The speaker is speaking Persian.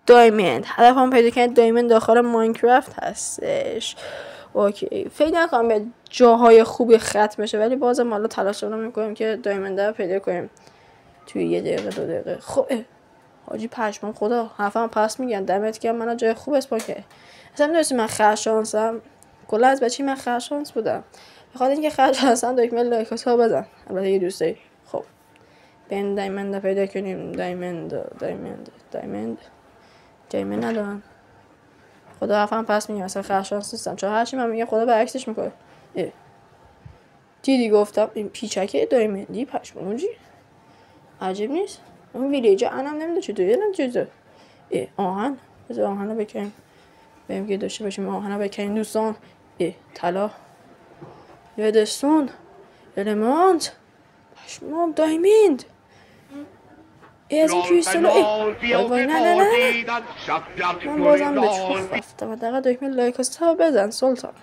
دایموند. هدفم پیدا کردن دایموند داخل ماینکرافت هستش. اوکی فکر نکنم به جاهای خوبی ختم بشه، ولی بازم حالا تلاش رو میکنیم که دایموند رو پیدا کنیم توی 1 دقیقه 2 دقیقه. خب حاجی پشمام خدا حرفم پس میگن دمت گرم منو جای خوب اسپا کرد. اصلا میدونستی من خرشانسم، کلا از بچگی من خرشانس بودم. بخاطر اینکه خرشانسم دکمه لایک‌ها بزن. البته یه دوستی. خب بین دایموند پیدا کنیم. دایموند ندارم. خدا حرفم پس میگم اصلا خرشانس نیستم، چون هرچی من میگم خدا برعکسش میکنه. دیدی گفتم این پیچکه دایموندی پشمونجی عجیب نیست. اون ویلیجر انم نمیده چطوری الان چیزه. آهن بذار آهن رو بکنیم بریم که داشته باشیم. آهن رو بکنیم دوستان. طلا یدستون المانت پشمام دایموند. از این کریستالو وای نه من بازم به چخ رفتم. حداقل دکمه لایک تا بزن سلطان.